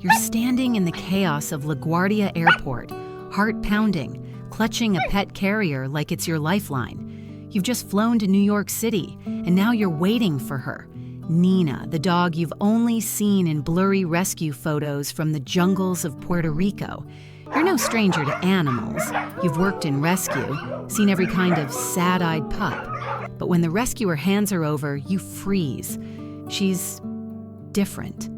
You're standing in the chaos of LaGuardia Airport, heart pounding, clutching a pet carrier like it's your lifeline. You've just flown to New York City, and now you're waiting for her. Nina, the dog you've only seen in blurry rescue photos from the jungles of Puerto Rico. You're no stranger to animals. You've worked in rescue, seen every kind of sad-eyed pup. But when the rescuer hands her over, you freeze. She's different.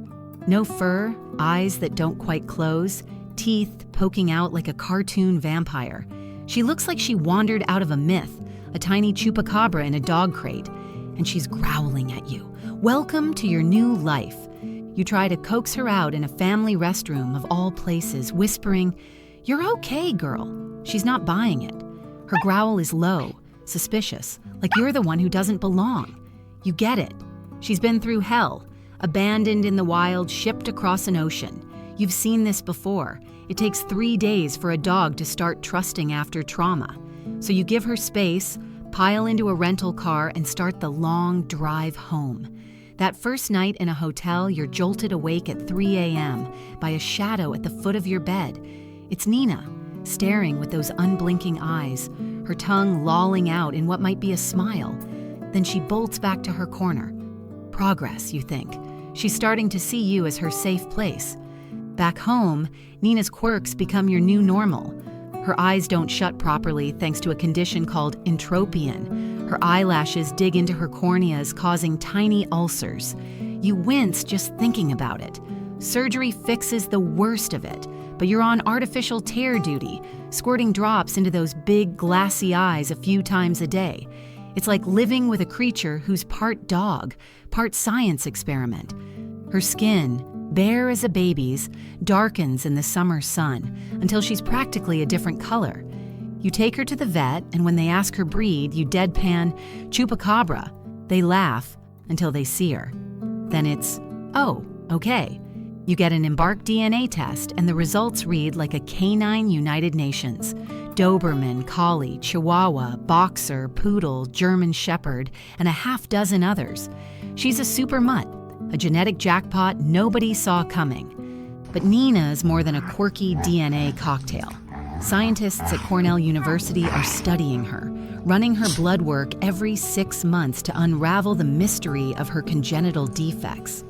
No fur, eyes that don't quite close, teeth poking out like a cartoon vampire. She looks like she wandered out of a myth, a tiny Chupacabra in a dog crate, and she's growling at you. Welcome to your new life. You try to coax her out in a family restroom of all places, whispering, "You're okay, girl." She's not buying it. Her growl is low, suspicious, like you're the one who doesn't belong. You get it. She's been through hell, abandoned in the wild, shipped across an ocean. You've seen this before. It takes 3 days for a dog to start trusting after trauma. So you give her space, pile into a rental car, and start the long drive home. That first night in a hotel, you're jolted awake at 3 a.m. by a shadow at the foot of your bed. It's Nina, staring with those unblinking eyes, her tongue lolling out in what might be a smile. Then she bolts back to her corner. Progress, you think. She's starting to see you as her safe place. Back home, Nina's quirks become your new normal. Her eyes don't shut properly thanks to a condition called entropion. Her eyelashes dig into her corneas, causing tiny ulcers. You wince just thinking about it. Surgery fixes the worst of it, but you're on artificial tear duty, squirting drops into those big glassy eyes a few times a day. It's like living with a creature who's part dog, part science experiment. Her skin, bare as a baby's, darkens in the summer sun until she's practically a different color. You take her to the vet, and when they ask her breed, you deadpan, "Chupacabra." They laugh until they see her. Then it's, "Oh, okay." You get an Embark DNA test, and the results read like a canine United Nations. Doberman, Collie, Chihuahua, Boxer, Poodle, German Shepherd, and a half dozen others. She's a super mutt, a genetic jackpot nobody saw coming. But Nina is more than a quirky DNA cocktail. Scientists at Cornell University are studying her, running her blood work every 6 months to unravel the mystery of her congenital defects.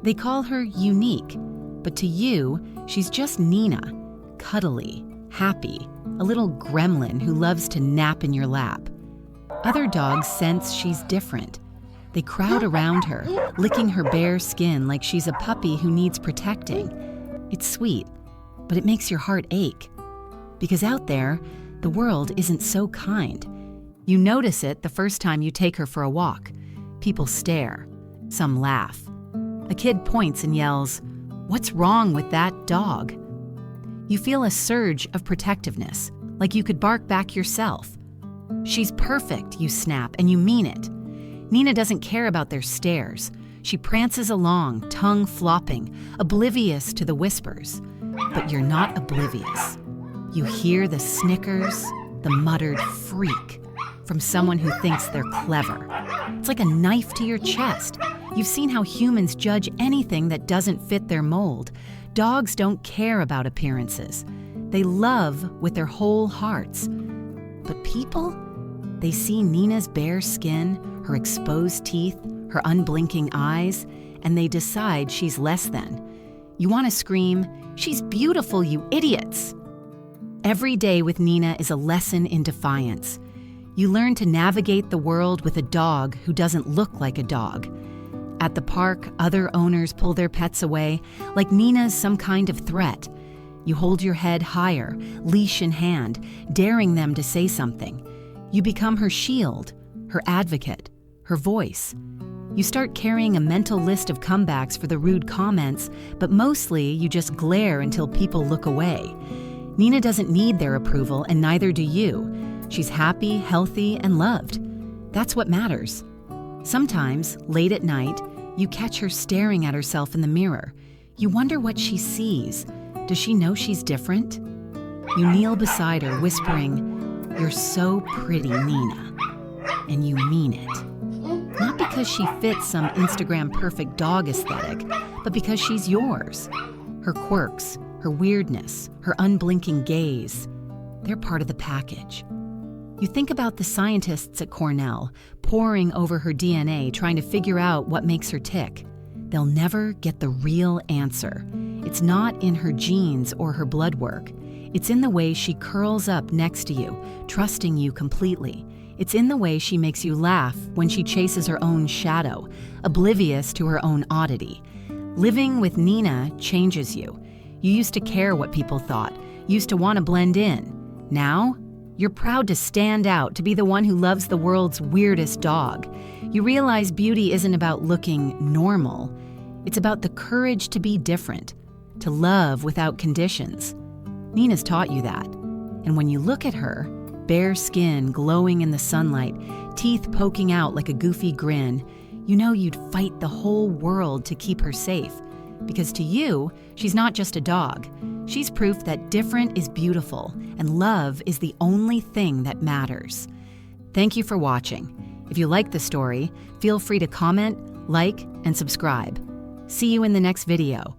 They call her unique, but to you, she's just Nina, cuddly, happy, a little gremlin who loves to nap in your lap. Other dogs sense she's different. They crowd around her, licking her bare skin like she's a puppy who needs protecting. It's sweet, but it makes your heart ache. Because out there, the world isn't so kind. You notice it the first time you take her for a walk. People stare. Some laugh. A kid points and yells, "What's wrong with that dog?" You feel a surge of protectiveness, like you could bark back yourself. "She's perfect," you snap, and you mean it. Nina doesn't care about their stares. She prances along, tongue flopping, oblivious to the whispers. But you're not oblivious. You hear the snickers, the muttered "freak" from someone who thinks they're clever. It's like a knife to your chest. You've seen how humans judge anything that doesn't fit their mold. Dogs don't care about appearances. They love with their whole hearts. But people? They see Nina's bare skin, her exposed teeth, her unblinking eyes, and they decide she's less than. You want to scream, "She's beautiful, you idiots!" Every day with Nina is a lesson in defiance. You learn to navigate the world with a dog who doesn't look like a dog. At the park, other owners pull their pets away, like Nina's some kind of threat. You hold your head higher, leash in hand, daring them to say something. You become her shield, her advocate, her voice. You start carrying a mental list of comebacks for the rude comments, but mostly you just glare until people look away. Nina doesn't need their approval, and neither do you. She's happy, healthy, and loved. That's what matters. Sometimes, late at night, you catch her staring at herself in the mirror. You wonder what she sees. Does she know she's different? You kneel beside her, whispering, "You're so pretty, Nina." And you mean it. Not because she fits some Instagram perfect dog aesthetic, but because she's yours. Her quirks, her weirdness, her unblinking gaze, they're part of the package. You think about the scientists at Cornell poring over her DNA trying to figure out what makes her tick. They'll never get the real answer. It's not in her genes or her blood work. It's in the way she curls up next to you, trusting you completely. It's in the way she makes you laugh when she chases her own shadow, oblivious to her own oddity. Living with Nina changes you. You used to care what people thought, used to want to blend in. Now, you're proud to stand out, to be the one who loves the world's weirdest dog. You realize beauty isn't about looking normal. It's about the courage to be different, to love without conditions. Nina's taught you that. And when you look at her, bare skin glowing in the sunlight, teeth poking out like a goofy grin, you know you'd fight the whole world to keep her safe. Because to you, she's not just a dog. She's proof that different is beautiful and love is the only thing that matters. Thank you for watching. If you like the story, feel free to comment, like, and subscribe. See you in the next video.